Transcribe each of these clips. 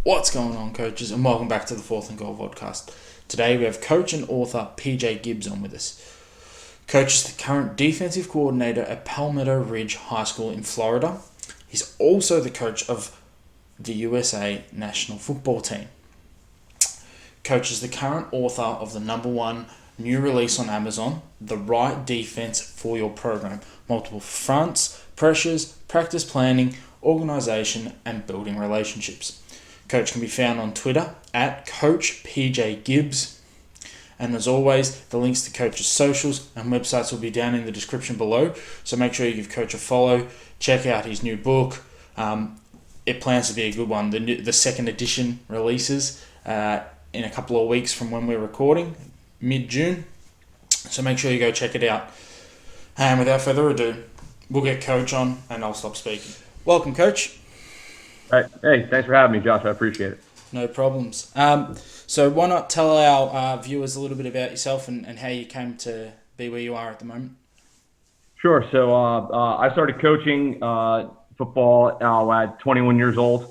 What's going on, coaches, and welcome back to the Fourth and Goal Vodcast. Today we have coach and author PJ Gibbs on with us. Coach is the current defensive coordinator at Palmetto Ridge High School in Florida. He's also the coach of the USA national football team. Coach is the current author of the #1 new release on Amazon, The Right Defense for Your Program, multiple fronts, pressures, practice planning, organization, and building relationships. Coach can be found on Twitter at Coach PJ Gibbs. And as always, the links to Coach's socials and websites will be down in the description below. So make sure you give Coach a follow. Check out his new book. It plans to be a good one. The second edition releases in a couple of weeks from when we're recording, mid-June. So make sure you go check it out. And without further ado, we'll get Coach on and I'll stop speaking. Welcome, Coach. All right. Hey, thanks for having me, Josh. I appreciate it. No problems. So why not tell our viewers a little bit about yourself and how you came to be where you are at the moment? Sure. So I started coaching football at 21 years old.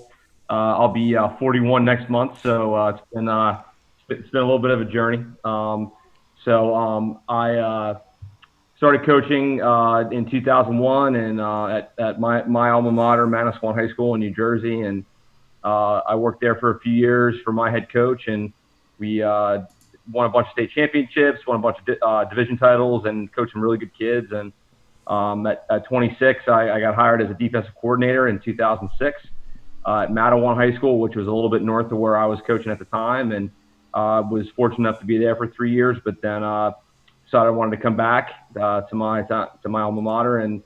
I'll be 41 next month, so it's been a little bit of a journey. I started coaching in 2001 and at my alma mater, Manasquan High School in New Jersey, and I worked there for a few years for my head coach, and we won a bunch of state championships, won a bunch of division titles, and coached some really good kids. And at 26, I got hired as a defensive coordinator in 2006 at Mattawan High School, which was a little bit north of where I was coaching at the time, and was fortunate enough to be there for 3 years. But then decided I wanted to come back to my alma mater, and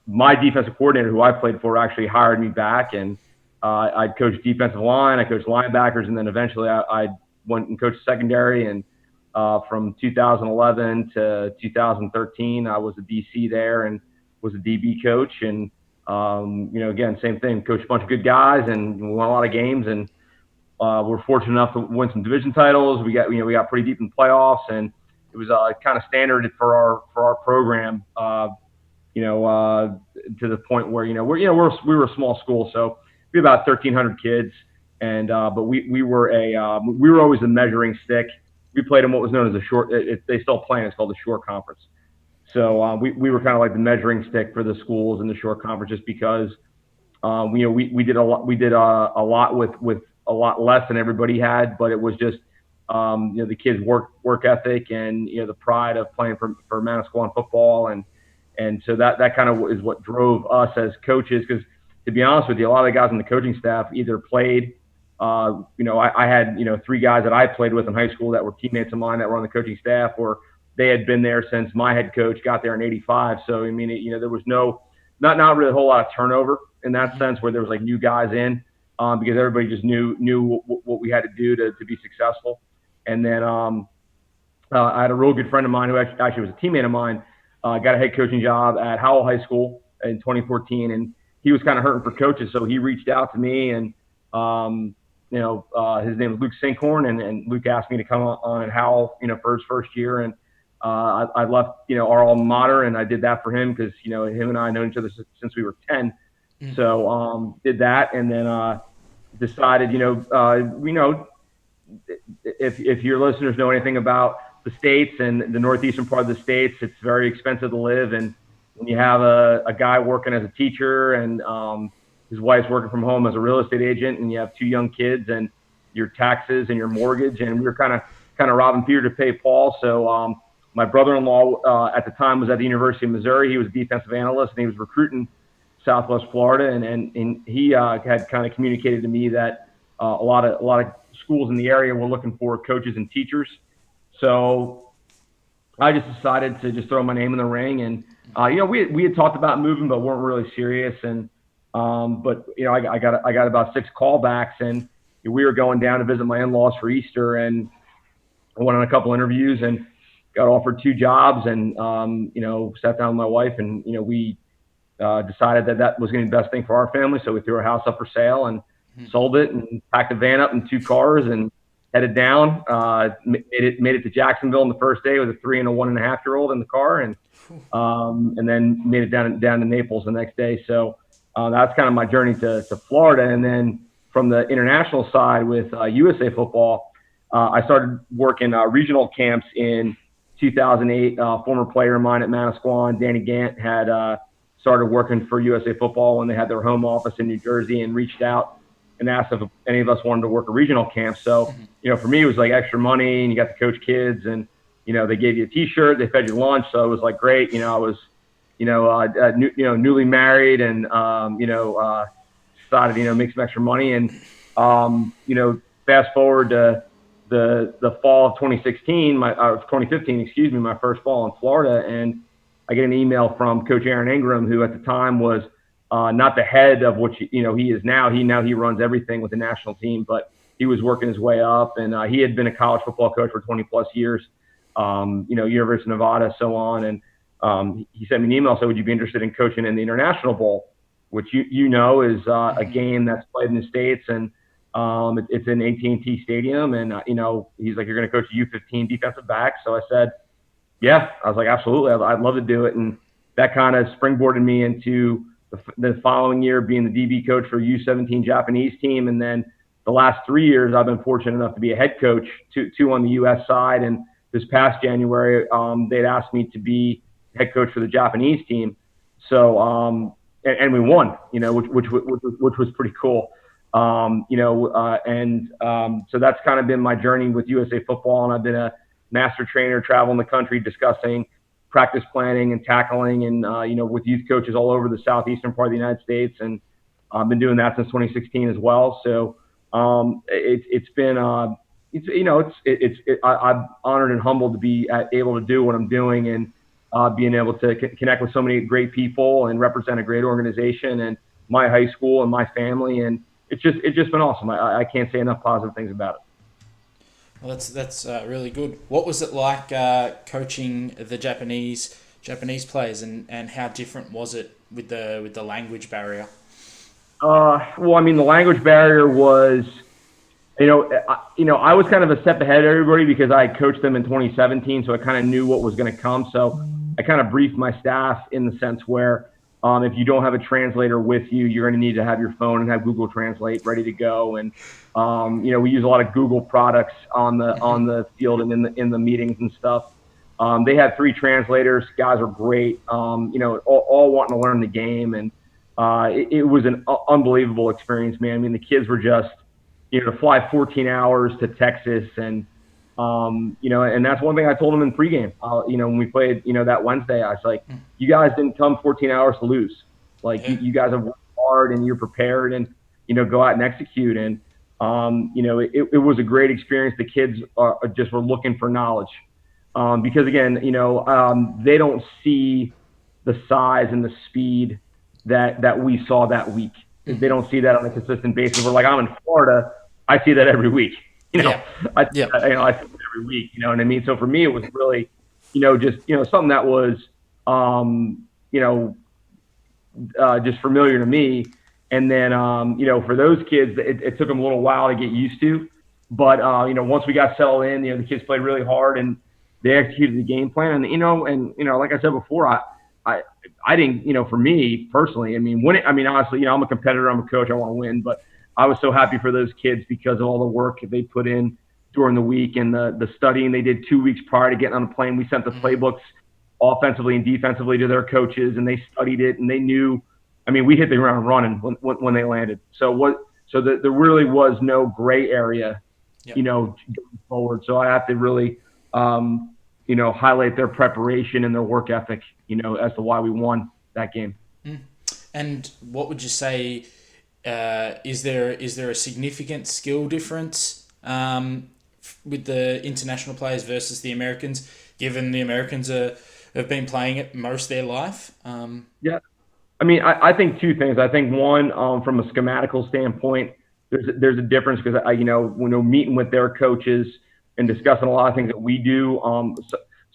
my defensive coordinator, who I played for, actually hired me back, and I coached defensive line, I coached linebackers, and then eventually I went and coached secondary. And from 2011 to 2013, I was a DC there and was a DB coach. And again, same thing, coached a bunch of good guys, and we won a lot of games. And we're fortunate enough to win some division titles. We got pretty deep in the playoffs, and it was kind of standard for our program. To the point where we were a small school, so we had about 1,300 kids, and but we were always a measuring stick. We played in what was known as a short. They still play. It's called the short conference. So we were kind of like the measuring stick for the schools in the short conference, just because we did a lot with a lot less than everybody had, but it was just the kids' work ethic and the pride of playing for Manasquan football. And so that kind of is what drove us as coaches, because to be honest with you, a lot of the guys on the coaching staff either played, I had, 3 guys that I played with in high school that were teammates of mine that were on the coaching staff, or they had been there since my head coach got there in '85. So, I mean, there was not really a whole lot of turnover in that sense, where there was like new guys in, because everybody just knew what we had to do to be successful. And then I had a real good friend of mine who actually was a teammate of mine, got a head coaching job at Howell High School in 2014, and he was kind of hurting for coaches, so he reached out to me, and his name is Luke Sinkhorn, and Luke asked me to come on at Howell, for his first year, and I left, our alma mater, and I did that for him because him and I know each other since we were 10, so did that, and then decided, if your listeners know anything about the states and the northeastern part of the states, it's very expensive to live. And when you have a guy working as a teacher and his wife's working from home as a real estate agent, and you have 2 young kids and your taxes and your mortgage, and we were kind of robbing Peter to pay Paul. So my brother-in-law at the time was at the University of Missouri. He was a defensive analyst, and he was recruiting Southwest Florida, and he had kind of communicated to me that a lot of schools in the area were looking for coaches and teachers. So I just decided to just throw my name in the ring, and we had talked about moving, but weren't really serious. And but I got about 6 callbacks, and we were going down to visit my in-laws for Easter, and I went on a couple interviews and got offered 2 jobs, and sat down with my wife, and we decided that was going to be the best thing for our family. So we threw our house up for sale and sold it, and packed the van up in 2 cars and headed down. Made it to Jacksonville on the first day with a 3 and a 1.5-year-old in the car, and then made it down to Naples the next day. So that's kind of my journey to Florida. And then from the international side with USA Football, I started working regional camps in 2008. Former player of mine at Manasquan, Danny Gant, had started working for USA Football when they had their home office in New Jersey, and reached out and asked if any of us wanted to work a regional camp. So, for me, it was like extra money, and you got to coach kids, and they gave you a T-shirt, they fed you lunch, so it was like great. I was, newly married, and decided make some extra money, and fast forward to the fall of 2016, 2015, excuse me, my first fall in Florida, and I get an email from Coach Aaron Ingram, who at the time was not the head of what he is now. He runs everything with the national team, but he was working his way up, and he had been a college football coach for 20 plus years, University of Nevada, so on. And he sent me an email, said, would you be interested in coaching in the International Bowl, which is a game that's played in the States, and it's in AT&T Stadium. And, he's like, you're going to coach a U15 defensive back. So I said, yeah. I was like, absolutely. I'd love to do it. And that kind of springboarded me into the following year being the DB coach for a U17 Japanese team. And then the last 3 years, I've been fortunate enough to be a head coach, two on the U.S. side. And this past January, they'd asked me to be head coach for the Japanese team. So, and we won, which was pretty cool. So that's kind of been my journey with USA Football. And I've been a master trainer, traveling the country, discussing practice planning and tackling, and with youth coaches all over the southeastern part of the United States, and I've been doing that since 2016 as well. So it's been I'm honored and humbled to be able to do what I'm doing, and being able to connect with so many great people and represent a great organization and my high school and my family, and it's just been awesome. I can't say enough positive things about it. Well, that's really good. What was it like coaching the Japanese players, and how different was it with the language barrier? Well, I mean, the language barrier was, I was kind of a step ahead of everybody because I coached them in 2017, so I kind of knew what was going to come. So I kind of briefed my staff in the sense where if you don't have a translator with you, you're going to need to have your phone and have Google Translate ready to go. And we use a lot of Google products on the field and in the meetings and stuff. They had 3 translators. Guys are great. All wanting to learn the game, and it was an unbelievable experience, man. I mean, the kids were just to fly 14 hours to Texas, and and that's one thing I told them in pregame. When we played, that Wednesday, I was like, you guys didn't come 14 hours to lose. Like, you guys have worked hard, and you're prepared, and go out and execute. And it was a great experience. The kids just were looking for knowledge, because again, they don't see the size and the speed that we saw that week. They don't see that on a consistent basis. We're like, I'm in Florida, I see that every week. I see that every week. You know what I mean? So for me, it was really, just something that was, just familiar to me. And then, for those kids, it took them a little while to get used to. But once we got settled in, the kids played really hard, and they executed the game plan. And like I said before, I didn't, for me personally, honestly, I'm a competitor, I'm a coach, I want to win, but I was so happy for those kids because of all the work they put in during the week, and the studying they did 2 weeks prior to getting on the plane. We sent the playbooks offensively and defensively to their coaches, and they studied it, and they knew. We hit the ground running when they landed. So there really was no gray area, going forward. So I have to really, highlight their preparation and their work ethic, as to why we won that game. And what would you say? Is there a significant skill difference with the international players versus the Americans, given the Americans have been playing it most of their life? Yeah. I think 2 things. I think one, from a schematical standpoint, there's a difference because meeting with their coaches and discussing a lot of things that we do.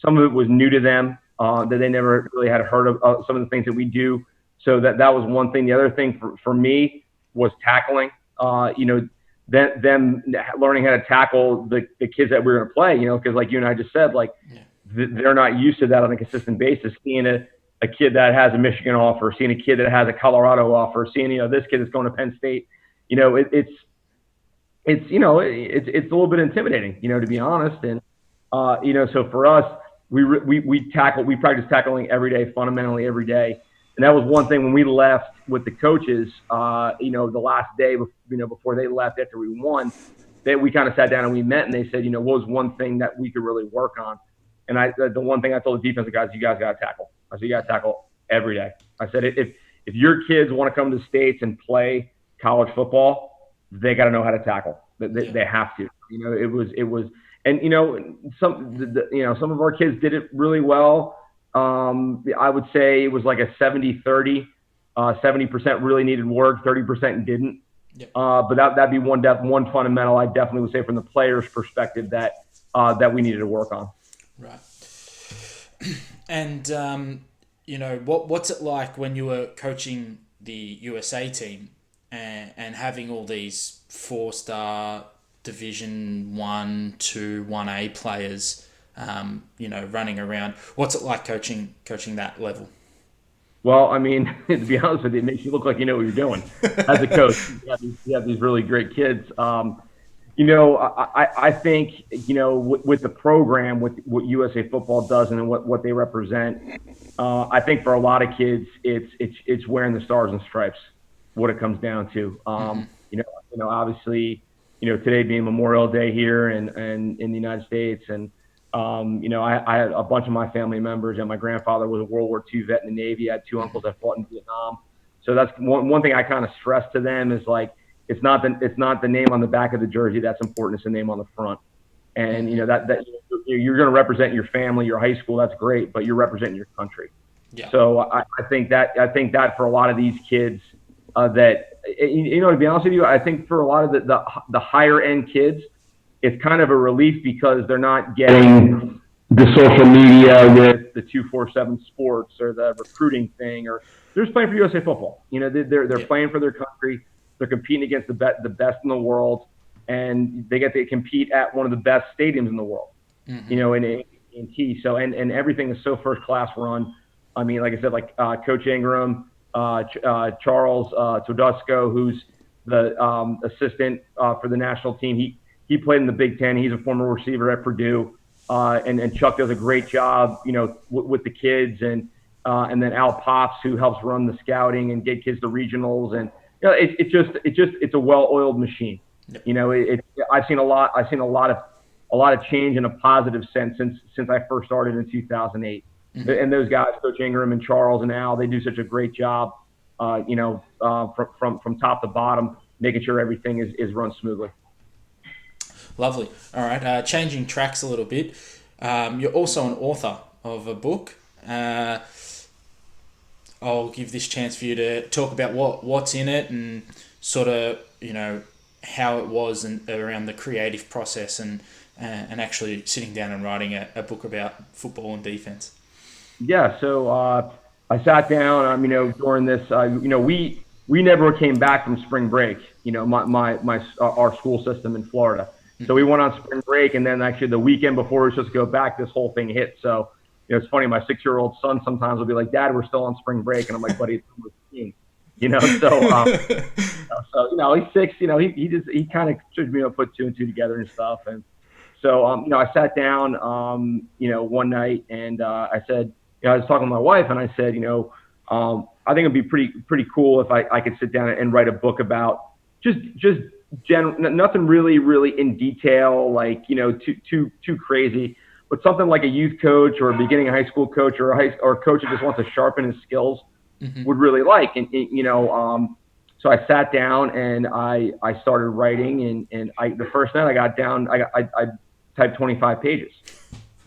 Some of it was new to them, that they never really had heard of some of the things that we do. So that was one thing. The other thing for me was tackling. Them learning how to tackle the kids that we're going to play. Because like you and I just said, they're not used to that on a consistent basis. Seeing a kid that has a Michigan offer, seeing a kid that has a Colorado offer, seeing this kid that's going to Penn State. it's a little bit intimidating, to be honest. And so for us, we practice tackling every day, fundamentally every day. And that was one thing when we left with the coaches, the last day, before they left after we won, that we kind of sat down and we met, and they said, what was one thing that we could really work on? And the one thing I told the defensive guys, you guys got to tackle. I said, you got to tackle every day. I said, if your kids want to come to the States and play college football, they got to know how to tackle. They have to. It was, and some of our kids did it really well. I would say it was like a 70-30. 70% really needed work, 30% didn't. Yep. But that'd be one fundamental I definitely would say from the player's perspective that we needed to work on. Right. And what's it like when you were coaching the USA team and having all these 4-star Division 1, 2, 1A players, running around? What's it like coaching that level? Well, I mean, to be honest with you, it makes you look like you know what you're doing as a coach. You have these really great kids. I think, with the program, with what USA Football does and what they represent, I think for a lot of kids, it's wearing the stars and stripes, what it comes down to. Obviously, today being Memorial Day here and in the United States, and I had a bunch of my family members, and my grandfather was a World War II vet in the Navy. I had 2 uncles that fought in Vietnam. So that's one thing I kind of stress to them is like, it's not the name on the back of the jersey that's important. It's the name on the front. And, that you're going to represent your family, your high school. That's great, but you're representing your country. Yeah. So I think that for a lot of these kids to be honest with you, I think for a lot of the higher end kids, it's kind of a relief because they're not getting the social media with the 247 Sports or the recruiting thing, or they're just playing for USA Football. They're playing for their country. They're competing against the best in the world, and they get to compete at one of the best stadiums in the world. Mm-hmm. In T. So and everything is so first class run. I mean, like I said, like Coach Ingram, Charles Todusco, who's the assistant for the national team. He played in the Big Ten. He's a former receiver at Purdue, and Chuck does a great job, with the kids, and then Al Pops, who helps run the scouting and get kids to regionals, and it's a well-oiled machine. Yep. I've seen a lot of change in a positive sense since I first started in 2008. Mm-hmm. And those guys, Coach Ingram and Charles and Al, they do such a great job, from top to bottom, making sure everything is run smoothly. Lovely. All right. Changing tracks a little bit. You're also an author of a book. I'll give this chance for you to talk about what's in it and sort of, how it was and around the creative process and actually sitting down and writing a book about football and defense. Yeah. So I sat down, during this, we never came back from spring break, our school system in Florida. So we went on spring break, and then actually the weekend before we were supposed to go back, this whole thing hit. So, it's funny. My 6-year-old son sometimes will be like, "Dad, we're still on spring break," and I'm like, "Buddy, it's number 15." So he's 6. He kind of should put 2 and 2 together and stuff. And so I sat down one night, and I said, I was talking to my wife, and I said, I think it'd be pretty cool if I could sit down and write a book about just nothing really in detail, like, too crazy, but something like a youth coach or a beginning high school coach or a coach that just wants to sharpen his skills mm-hmm. would really like. And, so I sat down and I started writing, and the first night I got down, I typed 25 pages.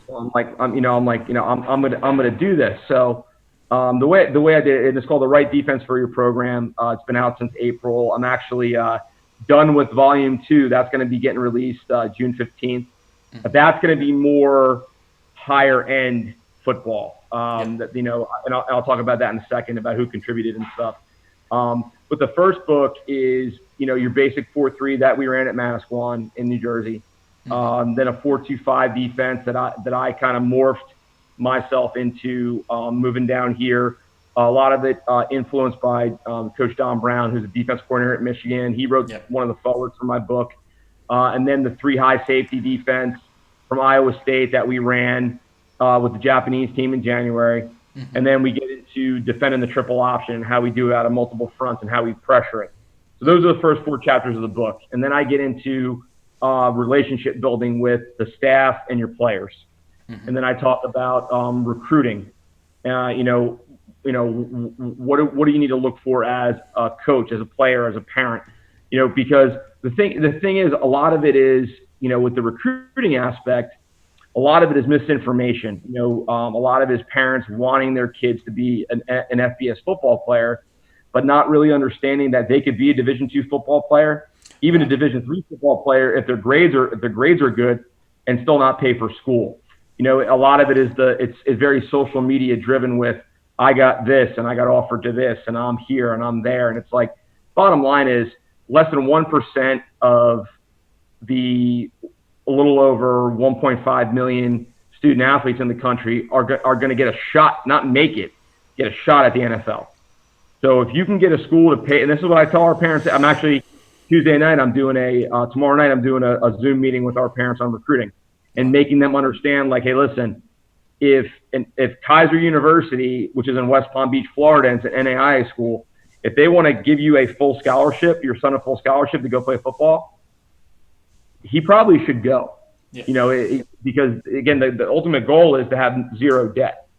So I'm going to do this. So, the way I did it, it's called The Right Defense for Your Program. It's been out since April. I'm actually, done with volume 2. That's going to be getting released June 15th. Mm-hmm. That's going to be more higher end football. And I'll talk about that in a second about who contributed and stuff. But the first book is your basic 4-3 that we ran at Manasquan in New Jersey. Mm-hmm. Then a 4-2-5 defense that I kind of morphed myself into moving down here A lot of it influenced by Coach Don Brown, who's a defense coordinator at Michigan. He wrote one of the forwards for my book. And then the 3 high safety defense from Iowa State that we ran with the Japanese team in January. Mm-hmm. And then we get into defending the triple option and how we do it out of multiple fronts and how we pressure it. So those are the first 4 chapters of the book. And then I get into relationship building with the staff and your players. Mm-hmm. And then I talk about recruiting. What do you need to look for as a coach, as a player, as a parent? Because the thing is, a lot of it is, with the recruiting aspect, a lot of it is misinformation. A lot of it is parents wanting their kids to be an FBS football player, but not really understanding that they could be a Division II football player, even a Division III football player, if their grades are good, and still not pay for school. A lot of it is it's very social media driven with, I got this and I got offered to this and I'm here and I'm there. And it's like, bottom line is less than 1% of the a little over 1.5 million student athletes in the country are going to get a shot, not make it, get a shot at the NFL. So if you can get a school to pay, and this is what I tell our parents, I'm actually, tomorrow night I'm doing a Zoom meeting with our parents on recruiting and making them understand, like, hey, listen, if Kaiser University, which is in West Palm Beach, Florida, and it's an NAIA school, if they want to give you a full scholarship, your son a full scholarship to go play football, he probably should go. Yeah. Because again, the ultimate goal is to have 0 debt,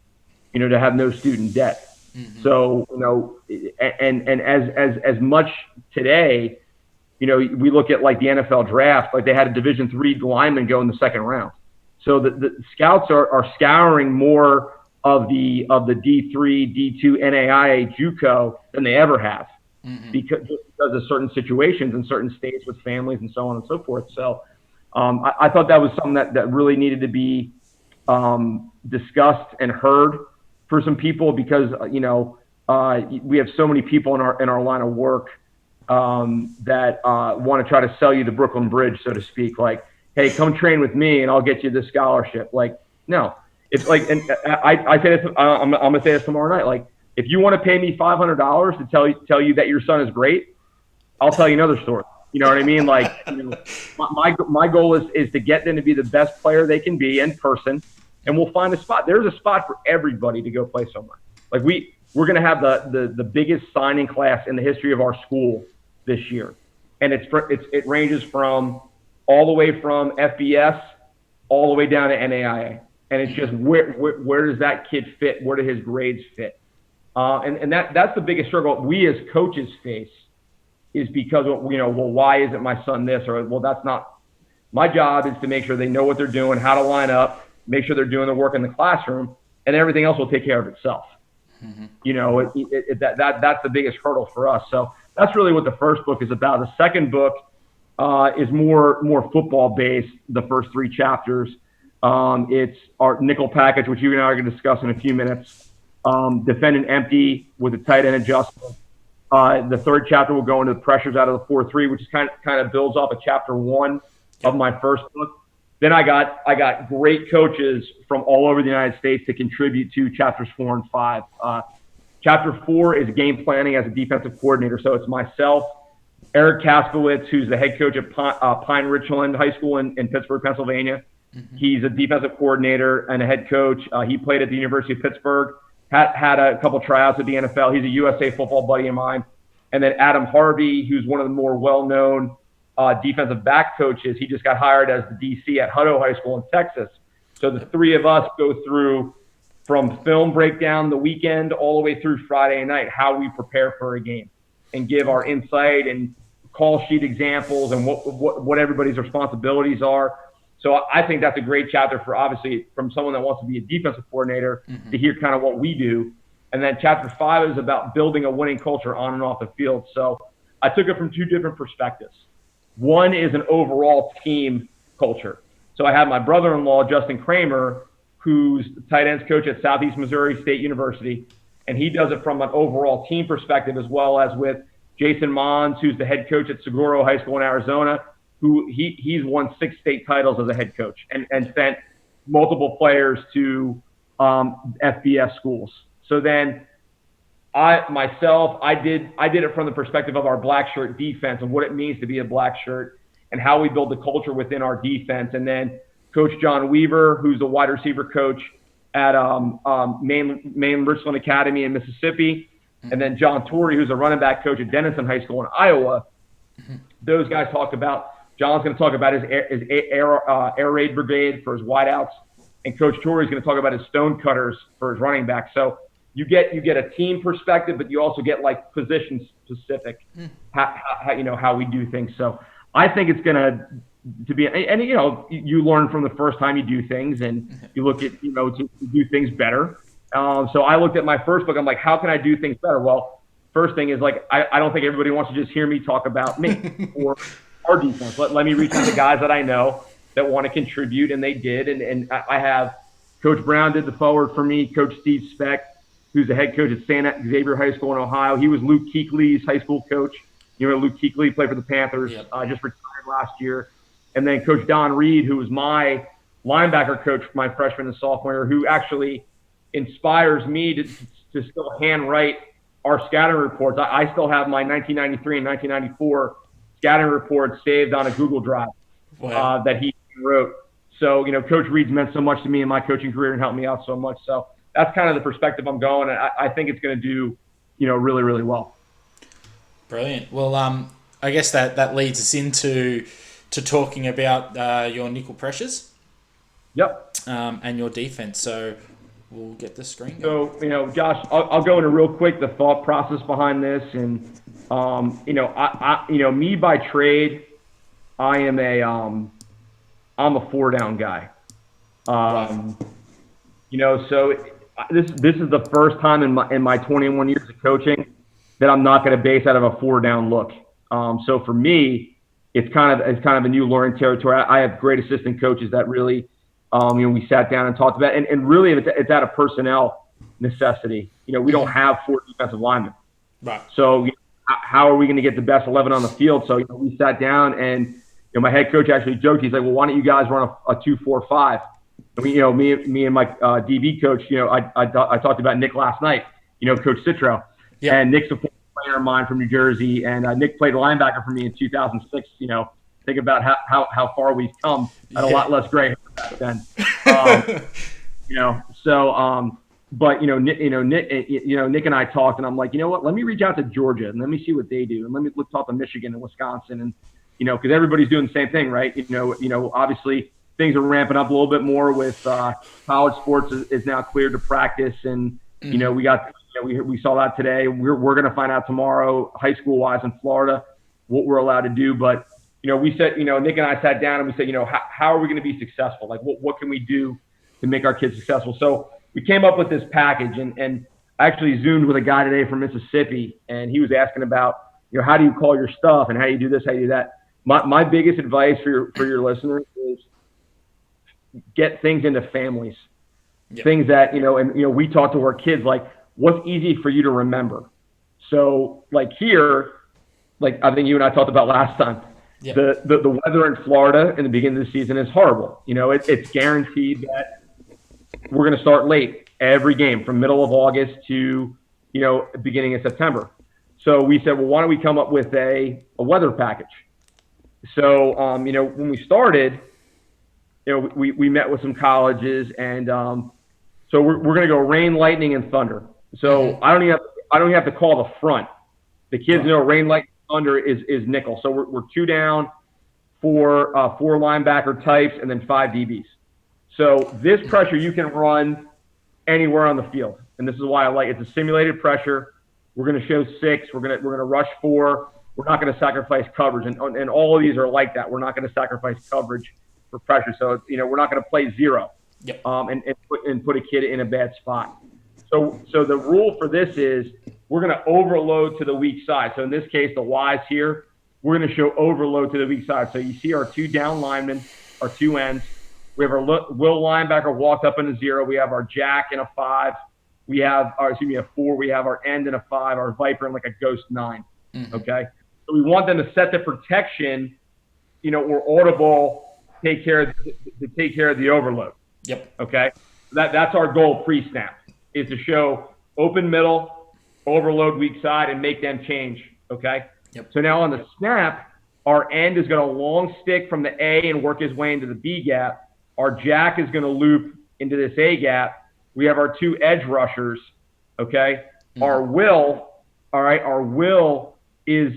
to have no student debt. Mm-hmm. So, and as much today, we look at like the NFL draft, like they had a Division III lineman go in the 2nd round. So the scouts are scouring more of the D3, D2, NAIA, JUCO than they ever have. Mm-hmm. because of certain situations in certain states with families and so on and so forth. So I thought that was something that really needed to be discussed and heard for some people, because we have so many people in our line of work that want to try to sell you the Brooklyn Bridge, so to speak. Like, hey, come train with me and I'll get you this scholarship. Like, no, it's like, and I say this, I'm going to say this tomorrow night. Like, if you want to pay me $500 to tell you that your son is great, I'll tell you another story. You know what I mean? Like, my goal is to get them to be the best player they can be in person, and we'll find a spot. There's a spot for everybody to go play somewhere. Like, we're going to have the biggest signing class in the history of our school this year, and it ranges from all the way from FBS all the way down to NAIA, and it's just where does that kid fit? Where do his grades fit? And that's the biggest struggle we as coaches face, is because, why isn't my son this? Or, well, that's not my job. Is to make sure they know what they're doing, how to line up, make sure they're doing the work in the classroom, and everything else will take care of itself. Mm-hmm. That's the biggest hurdle for us. So that's really what the first book is about. The second book is more football based. The first 3 chapters, it's our nickel package, which you and I are going to discuss in a few minutes. Defend and empty with a tight end adjustment. The 3rd chapter will go into the pressures out of the 4-3, which is kind of builds off of chapter 1 of my first book. Then I got great coaches from all over the United States to contribute to chapters 4 and 5. Chapter 4 is game planning as a defensive coordinator. So it's myself, Eric Kaskowitz, who's the head coach at Pine Richland High School in Pittsburgh, Pennsylvania. Mm-hmm. He's a defensive coordinator and a head coach. He played at the University of Pittsburgh. Had a couple tryouts at the NFL. He's a USA football buddy of mine. And then Adam Harvey, who's one of the more well-known defensive back coaches. He just got hired as the DC at Hutto High School in Texas. So the 3 of us go through from film breakdown the weekend all the way through Friday night, how we prepare for a game, and give our insight and call sheet examples and what everybody's responsibilities are. So I think that's a great chapter for, obviously, from someone that wants to be a defensive coordinator, mm-hmm. to hear kind of what we do. And then chapter 5 is about building a winning culture on and off the field. So I took it from 2 different perspectives. One is an overall team culture. So I have my brother-in-law, Justin Kramer, who's the tight ends coach at Southeast Missouri State University. And he does it from an overall team perspective, as well as with Jason Mons, who's the head coach at Seguro High School in Arizona, who he's won 6 state titles as a head coach and sent multiple players to FBS schools. So then I did it from the perspective of our black shirt defense and what it means to be a black shirt and how we build the culture within our defense. And then Coach John Weaver, who's the wide receiver coach at Maine Richland Academy in Mississippi, and then John Torrey, who's a running back coach at Denison High School in Iowa. Those guys talked about. John's going to talk about his air raid brigade for his wideouts, and Coach Torrey is going to talk about his stone cutters for his running back. So you get a team perspective, but you also get like position specific how we do things. So I think it's going to be, and you learn from the first time you do things, and you look at to do things better. So I looked at my first book. I'm like, how can I do things better? Well, first thing is like I don't think everybody wants to just hear me talk about me or our defense. Let me reach out to guys that I know that want to contribute, and they did. And I have Coach Brown did the forward for me. Coach Steve Speck, who's the head coach at St. Xavier High School in Ohio. He was Luke Kuechly's high school coach. Luke Kuechly played for the Panthers, just retired last year. And then Coach Don Reed, who was my linebacker coach for my freshman and sophomore year, who actually inspires me to still handwrite our scouting reports. I still have my 1993 and 1994 scouting reports saved on a Google Drive that he wrote. So, Coach Reed's meant so much to me in my coaching career and helped me out so much. So that's kind of the perspective I'm going. And I think it's going to do, really, really well. Brilliant. Well, I guess that leads us into talking about your nickel pressures. Yep. And your defense. So we'll get the screen going. So, Josh, I'll go into real quick the thought process behind this. And, me by trade, I'm a 4-down guy. So this is the first time in my 21 years of coaching that I'm not going to base out of a 4-down look. So for me, it's kind of a new learning territory. I have great assistant coaches that really, we sat down and talked about it. And really it's out of personnel necessity. We don't have 4 defensive linemen. Right. So how are we going to get the best 11 on the field? So we sat down and my head coach actually joked. He's like, "Well, why don't you guys run a 2-4-5?" And me and my DB coach, I talked about Nick last night. Coach Citro. Yeah. And Nick's a player of mine from New Jersey, and Nick played linebacker for me in 2006. Think about how far we've come. I had a lot less gray hair back then. But Nick and I talked, and I'm like, what? Let me reach out to Georgia and let me see what they do, and let's talk to Michigan and Wisconsin, and because everybody's doing the same thing, right? Obviously things are ramping up a little bit more with college sports is now cleared to practice, and we got. We saw that today. We're going to find out tomorrow, high school wise in Florida, what we're allowed to do. But we said, Nick and I sat down and we said, how are we going to be successful? Like, what can we do to make our kids successful? So we came up with this package, and I actually Zoomed with a guy today from Mississippi, and he was asking about, how do you call your stuff and how do you do this, how do you do that? My biggest advice for your listeners is get things into families, things that we talk to our kids like. What's easy for you to remember? So, like here, like I think you and I talked about last time, the weather in Florida in the beginning of the season is horrible. It's guaranteed that we're going to start late every game from middle of August to, beginning of September. So we said, well, why don't we come up with a weather package? So, when we started, we met with some colleges, and so we're going to go rain, lightning, and thunder. So I don't even have to call the front. The kids know rain, lightning, thunder is nickel. So we're 2 down, 4 linebacker types, and then 5 DBs. So this pressure you can run anywhere on the field, and this is why I like it. It's a simulated pressure. We're going to show 6. We're going to rush 4. We're not going to sacrifice coverage, and all of these are like that. We're not going to sacrifice coverage for pressure. So we're not going to play 0. Yep. And put a kid in a bad spot. So the rule for this is we're going to overload to the weak side. So in this case, the Y's here, we're going to show overload to the weak side. So you see our 2 down linemen, our 2 ends. We have our will linebacker walked up in a 0. We have our jack in a 5. We have a 4. We have our end in a 5. Our viper in like a ghost 9. Mm-hmm. Okay. So we want them to set the protection, or audible take care of the overload. Yep. Okay. That's our goal pre-snap. Is to show open middle, overload weak side, and make them change, okay? Yep. So now on the snap, our end is going to long stick from the A and work his way into the B gap. Our jack is going to loop into this A gap. We have our two edge rushers, okay? Mm-hmm. Our will is,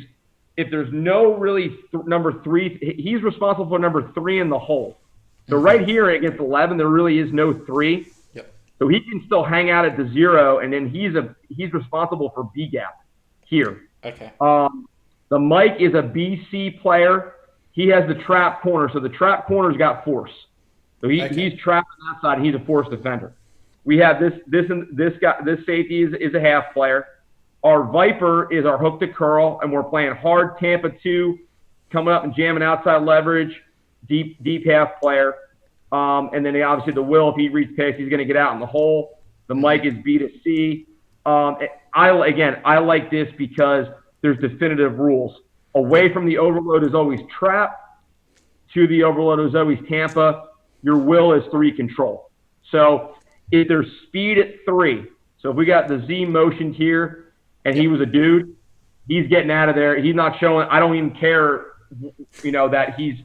if there's no really number 3, he's responsible for number 3 in the hole. So right here against 11, there really is no 3. Yep. So he can still hang out at the 0, and then he's responsible for B gap here. Okay. The Mike is a BC player. He has the trap corner, so the trap corner's got force. So he's trapped on that side, and he's a force defender. We have this safety is a half player. Our Viper is our hook to curl, and we're playing hard Tampa 2, coming up and jamming outside leverage, deep half player. And then obviously the Will, if he reads past, he's going to get out in the hole. The Mike is B to C. I like this because there's definitive rules. Away from the overload is always trap. To the overload is always Tampa. Your Will is 3 control. So if there's speed at 3, so if we got the Z motioned here and he was a dude, he's getting out of there. He's not showing. I don't even care, that he's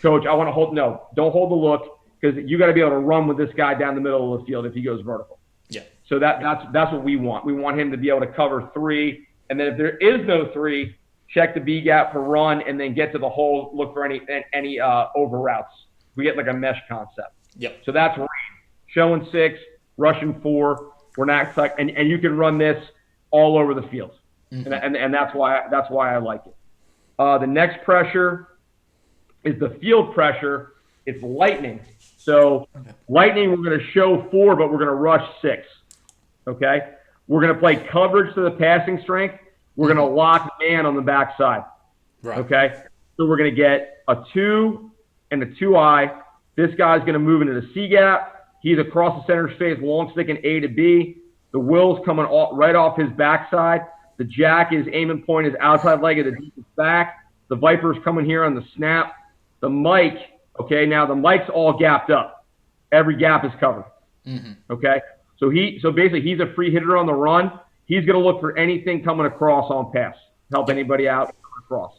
coach. I want to hold. No, don't hold the look, because you got to be able to run with this guy down the middle of the field if he goes vertical. Yeah. So that's what we want. We want him to be able to cover 3, and then if there is no 3, check the B gap for run, and then get to the hole. Look for any over routes. We get like a mesh concept. Yep. So that's range. Showing 6, rushing 4. We're not stuck, and you can run this all over the field, and that's why I like it. The next pressure is the field pressure. It's lightning. So lightning, we're going to show 4, but we're going to rush 6. Okay? We're going to play coverage to the passing strength. We're going to lock man on the backside. Right. Okay? So we're going to get a 2 and a 2-eye. This guy's going to move into the C gap. He's across the center space, long sticking A to B. The Will's coming right off his backside. The jack is aiming point his outside leg of the deepest back. The Viper's coming here on the snap. The Mike, okay, now the Mike's all gapped up. Every gap is covered. Okay? So basically he's a free hitter on the run. He's going to look for anything coming across on pass. Help anybody out across.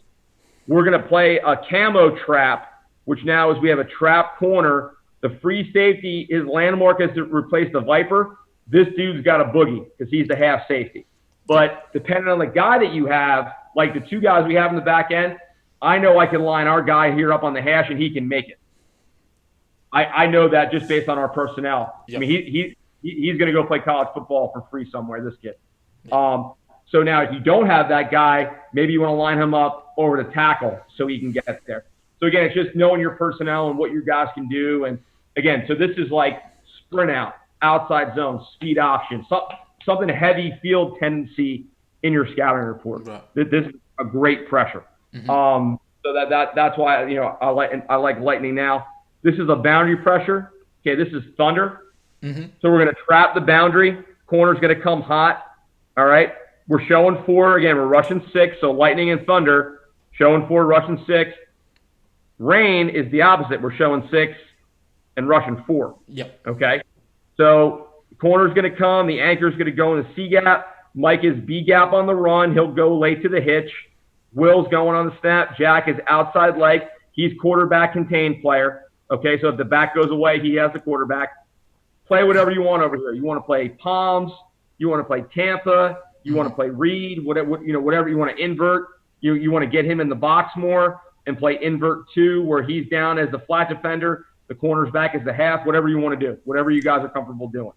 We're going to play a camo trap, which now is we have a trap corner. The free safety, his landmark is to replace the Viper. This dude's got a boogie because he's the half safety. But depending on the guy that you have, like the 2 guys we have in the back end, I know I can line our guy here up on the hash and he can make it. I know that just based on our personnel. Yep. I mean, he's going to go play college football for free somewhere, this kid. Yep. So now if you don't have that guy, maybe you want to line him up over to tackle so he can get there. So again, it's just knowing your personnel and what your guys can do. And again, so this is like sprint out, outside zone, speed option, something heavy field tendency in your scouting report. Right. This is a great pressure. So that's why I like lightning now. This is a boundary pressure. Okay, this is thunder. So we're going to trap the boundary. Corner's going to come hot. All right. We're showing 4 again. We're rushing 6. So lightning and thunder. Showing 4, rushing 6. Rain is the opposite. We're showing 6 and rushing 4. Yep. Okay. So corner's going to come. The anchor's going to go in the C gap. Mike is B gap on the run. He'll go late to the hitch. Will's going on the snap. Jack is outside leg. He's quarterback contained player. Okay, so if the back goes away, he has the quarterback. Play whatever you want over here. You want to play Palms. You want to play Tampa. You want to play Reed. Whatever you want to invert. You want to get him in the box more and play invert 2 where he's down as the flat defender. The corner's back as the half. Whatever you want to do. Whatever you guys are comfortable doing.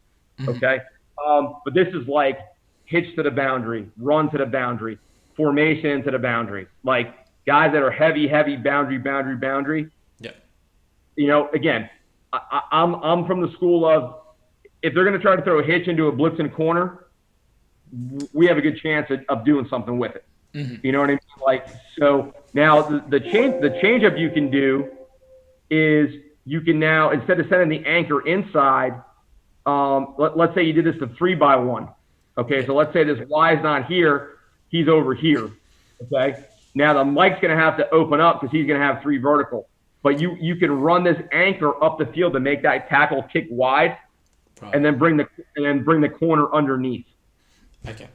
Okay? But this is like hitch to the boundary, run to the boundary, formation into the boundary. Like guys that are heavy boundary. Yeah. Again, I'm from the school of if they're going to try to throw a hitch into a blitzing corner, we have a good chance of doing something with it. You know what I mean? Like, so now the change up you can do is you can now, instead of sending the anchor inside, let's say you did this to 3x1. Okay, so let's say this Y is not here, he's over here. Okay, now the Mike's going to have to open up because he's going to have 3 vertical. But you can run this anchor up the field to make that tackle kick wide, and then bring the corner underneath. Okay.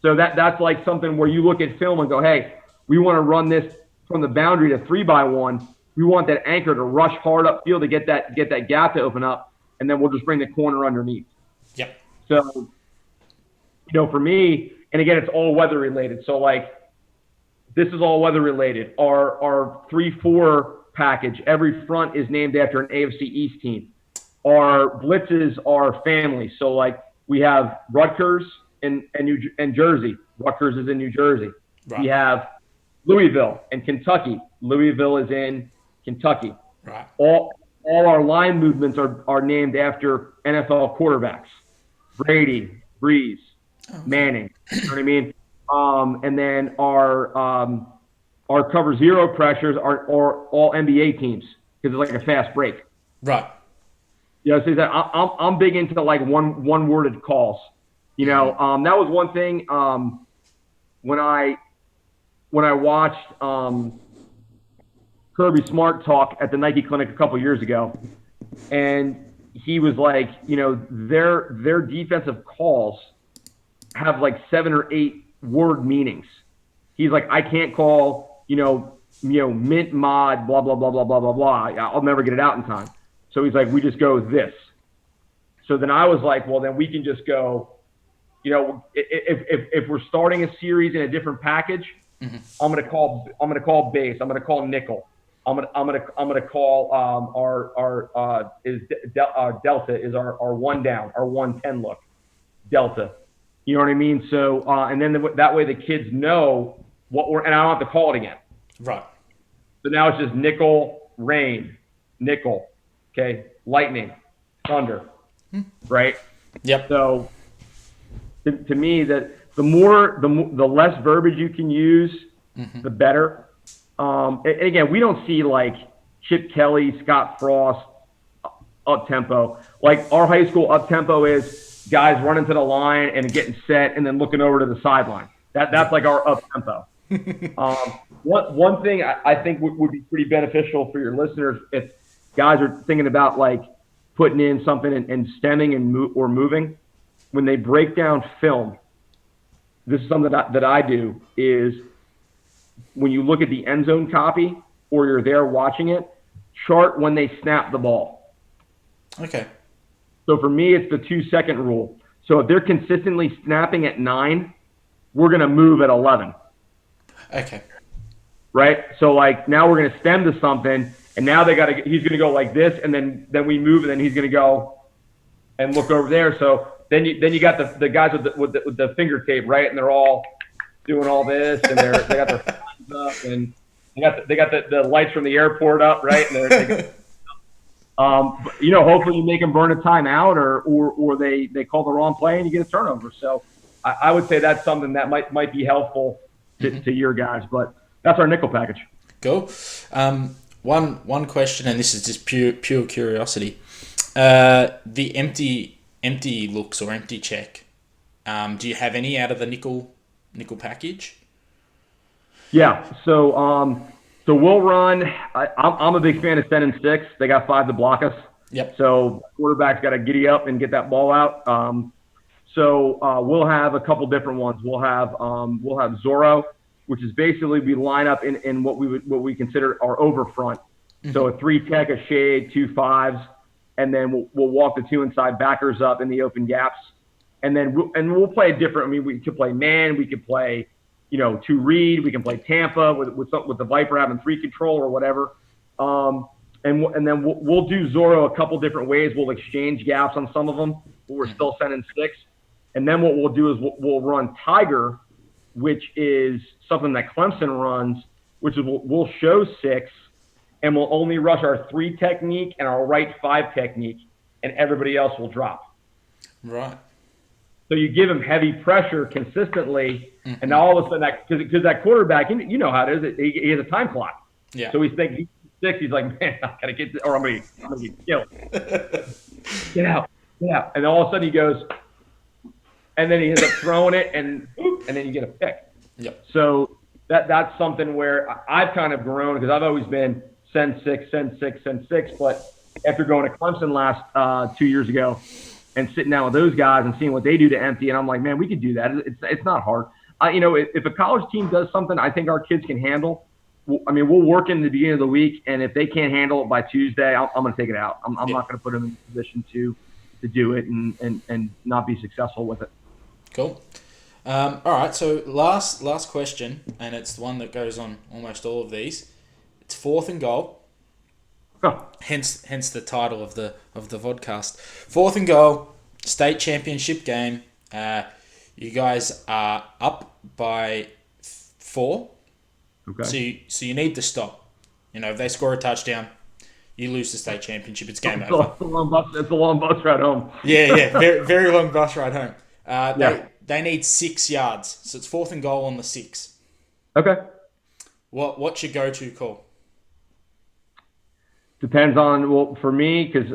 So that's like something where you look at film and go, hey, we want to run this from the boundary to 3x1. We want that anchor to rush hard upfield to get that gap to open up, and then we'll just bring the corner underneath. Yep. So, for me, and again, it's all weather related. So like, this is all weather related. Our 3-4 package, every front is named after an AFC East team. Our blitzes are family. So like, we have Rutgers and Jersey. Rutgers is in New Jersey. Right. We have Louisville and Kentucky. Louisville is in Kentucky. Right. All our line movements are named after NFL quarterbacks. Brady, Breeze, Manning. You know what I mean? And then our cover zero pressures are all NBA teams because it's like a fast break. Right. So that I'm big into like one worded calls. That was one thing when I watched Kirby Smart talk at the Nike Clinic a couple years ago, and he was like, their defensive calls have like 7 or 8 word meanings. He's like, I can't call, mint mod, blah, blah, blah, blah, blah, blah, blah. I'll never get it out in time. So he's like, we just go this. So then I was like, well, then we can just go, if we're starting a series in a different package, mm-hmm. I'm gonna call base. I'm gonna call nickel. I'm gonna call our delta is our 1 down, our 110 look, delta. You know what I mean? So and then that way the kids know and I don't have to call it again. Right. So now it's just nickel, rain, nickel, okay, lightning, thunder, right? Yep. So to me, that the less verbiage you can use, mm-hmm. the better. And again, we don't see like Chip Kelly, Scott Frost up tempo. Like our high school up tempo is guys running to the line and getting set and then looking over to the sideline. That's like our up tempo. One thing I think would be pretty beneficial for your listeners if guys are thinking about like putting in something and stemming or moving, when they break down film, this is something that I do is when you look at the end zone copy or you're there watching it, chart when they snap the ball. Okay. So for me, it's the 2-second rule. So if they're consistently snapping at 9, we're going to move at 11. Okay. Right? So like now we're going to stem to something, and now he's going to go like this, and then we move, and then he's going to go and look over there. So then you got the guys with the finger tape, right? And they're all doing all this, and they got their hands up, and they got the lights from the airport up, right? And hopefully you make them burn a timeout, or they call the wrong play and you get a turnover. So I would say that's something that might be helpful to your guys, but that's our nickel package. Cool. One question, and this is just pure curiosity. The empty looks or empty check. Do you have any out of the nickel package? Yeah. So we'll run. I'm a big fan of 10 and 6. They got 5 to block us. Yep. So quarterback's got to giddy up and get that ball out. So we'll have a couple different ones. We'll have Zorro, which is basically we line up in what we consider our over front. Mm-hmm. So a 3 tech, a shade, 2 5s, and then we'll walk the 2 inside backers up in the open gaps, and then we'll play a different. I mean, we could play man, we could play 2 read, we can play Tampa with the Viper having 3 control or whatever. And then we'll do Zorro a couple different ways. We'll exchange gaps on some of them, but we're still sending 6. And then what we'll do is we'll run Tiger, which is something that Clemson runs, which is we'll show 6, and we'll only rush our 3 technique and our right 5 technique, and everybody else will drop. Right. So you give him heavy pressure consistently, mm-hmm. and now all of a sudden because that quarterback, you know how it is, he has a time clock. Yeah. So he's thinking 6. He's like, man, I gotta get this, or I'm gonna get killed. Get out. And then all of a sudden he goes, and then he ends up throwing it, and then you get a pick. Yep. So that's something where I've kind of grown because I've always been send 6. But after going to Clemson last 2 years ago, and sitting down with those guys and seeing what they do to empty. And I'm like, man, we could do that. It's not hard. If a college team does something I think our kids can handle, we'll work in the beginning of the week, and if they can't handle it by Tuesday, I'm going to take it out. I'm not going to put them in a position to do it and not be successful with it. Cool. All right, so last question, and it's the one that goes on almost all of these. It's 4th and goal. Oh. Hence the title of the Vodcast. 4th and goal, state championship game. You guys are up by 4. Okay. So you need to stop. If they score a touchdown, you lose the state championship. It's game over. It's a long bus ride home. Yeah, very, very long bus ride home. They need 6 yards, so it's 4th and goal on the 6. Okay. What's your go-to call? Depends on, well, for me, because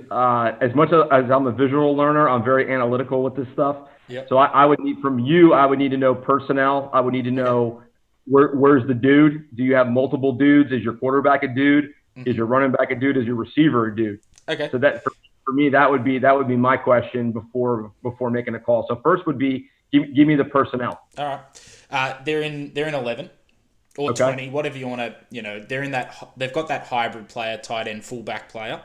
as much as I'm a visual learner, I'm very analytical with this stuff. Yep. So I would need from you, I would need to know personnel. I would need to know where's the dude? Do you have multiple dudes? Is your quarterback a dude? Mm-hmm. Is your running back a dude? Is your receiver a dude? Okay. So that for me, that would be my question before making a call. So first would be give me the personnel. All right. They're in 11. Or 20, whatever you want to, they're in that. They've got that hybrid player, tight end, fullback player.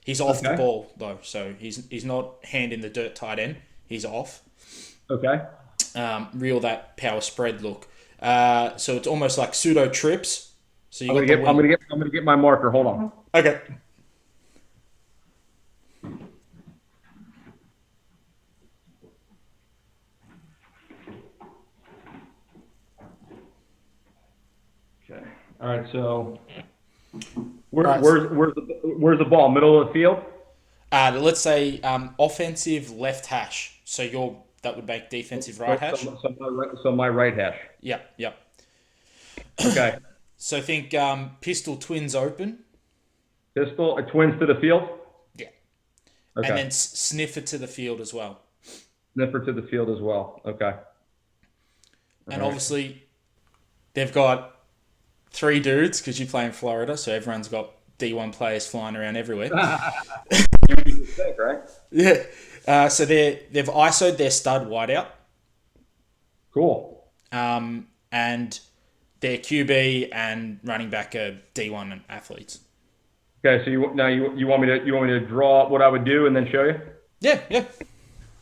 He's off the ball though, so he's not hand in the dirt tight end. He's off. Okay. Reel that power spread look. So it's almost like pseudo trips. So I'm gonna get my marker. Hold on. Okay. All right, so where's the ball? Middle of the field? Let's say offensive left hash. So that would make defensive right hash. So my right hash. Yep. Okay. So think pistol twins open. Pistol twins to the field? Yeah. Okay. And then sniffer to the field as well. Sniffer to the field as well. Okay. And obviously they've got 3 dudes because you play in Florida, so everyone's got D1 players flying around everywhere. You think, right? Yeah. So they've ISO'd their stud wideout. Cool. And their QB and running back are D1 athletes. Okay, so you want me to draw what I would do and then show you? Yeah.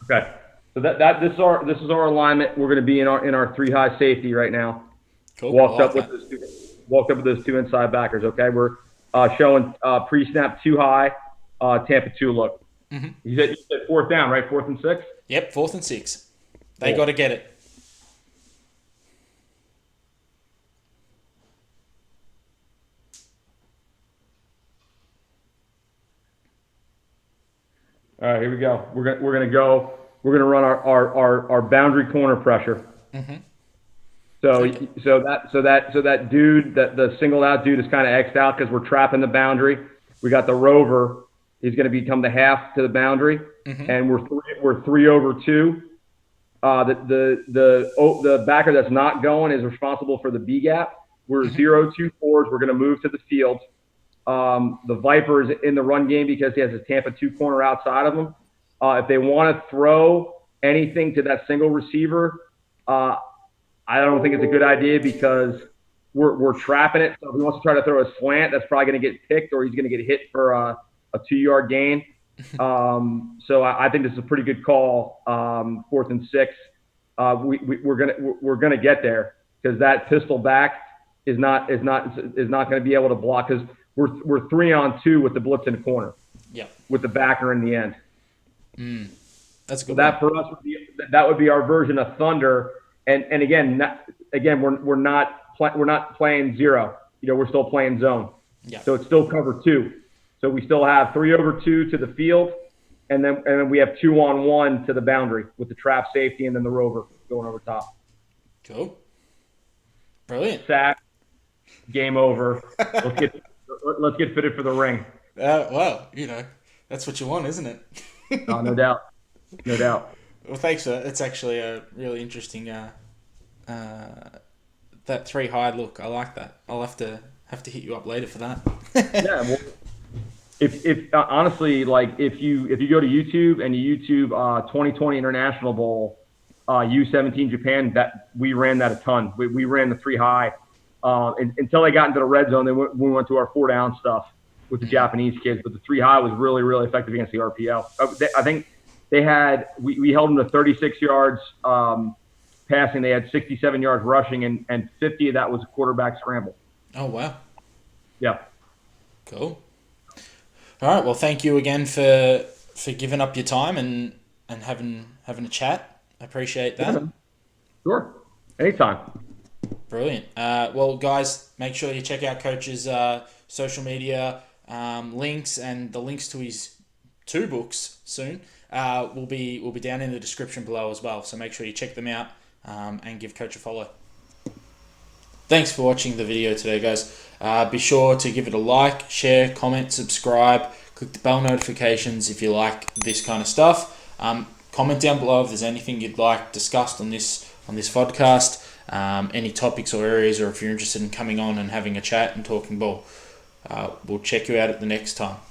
Okay. So this is our alignment. We're going to be in our 3 high safety right now. Cool. Walked up with those 2 inside backers. Okay, we're showing pre-snap 2 high, Tampa 2 look. Mm-hmm. You said 4th down, right? 4th and 6. Yep, 4th and 6. They got to get it. All right, here we go. We're gonna run our boundary corner pressure. Mm-hmm. So that dude, the singled out dude is kind of X'd out because we're trapping the boundary. We got the rover. He's going to become the half to the boundary, and we're 3 over 2. The backer that's not going is responsible for the B gap. We're 0-2 fours. We're going to move to the field. The Viper is in the run game because he has his Tampa 2 corner outside of him. If they want to throw anything to that single receiver, I don't think it's a good idea because we're trapping it. So if he wants to try to throw a slant, that's probably going to get picked or he's going to get hit for a 2-yard gain. So I think this is a pretty good call. 4th and 6. We're gonna get there because that pistol back is not going to be able to block because we're 3-on-2 with the blitz in the corner. Yeah. With the backer in the end. That's a good. So that for us would be our version of Thunder. And again, we're not playing zero. We're still playing zone. Yeah. So it's still cover 2. So we still have 3 over 2 to the field, and then we have 2-on-1 to the boundary with the trap safety and then the rover going over top. Cool. Brilliant. Sack. Game over. Let's get fitted for the ring. Well, that's what you want, isn't it? No doubt. No doubt. Well, thanks. It's actually a really interesting that 3 high look. I like that. I'll have to hit you up later for that. Yeah. if honestly, like if you go to YouTube and you YouTube 2020 International Bowl, U17 Japan, that we ran that a ton. We ran the 3 high until they got into the red zone. Then we went to our 4 down stuff with the Japanese kids, but the 3 high was really, really effective against the RPO. I think they had we held them to 36 yards passing. They had 67 yards rushing, and 50 of that was a quarterback scramble. Oh, wow. Yeah. Cool. All right. Well, thank you again for giving up your time and having a chat. I appreciate that. Yeah, sure. Anytime. Brilliant. Well, guys, make sure you check out Coach's social media links, and the links to his 2 books soon will be down in the description below as well. So make sure you check them out and give Coach a follow. Thanks for watching the video today, guys. Be sure to give it a like, share, comment, subscribe, click the bell notifications if you like this kind of stuff. Comment down below if there's anything you'd like discussed on this vodcast, any topics or areas, or if you're interested in coming on and having a chat and talking ball. We'll check you out at the next time.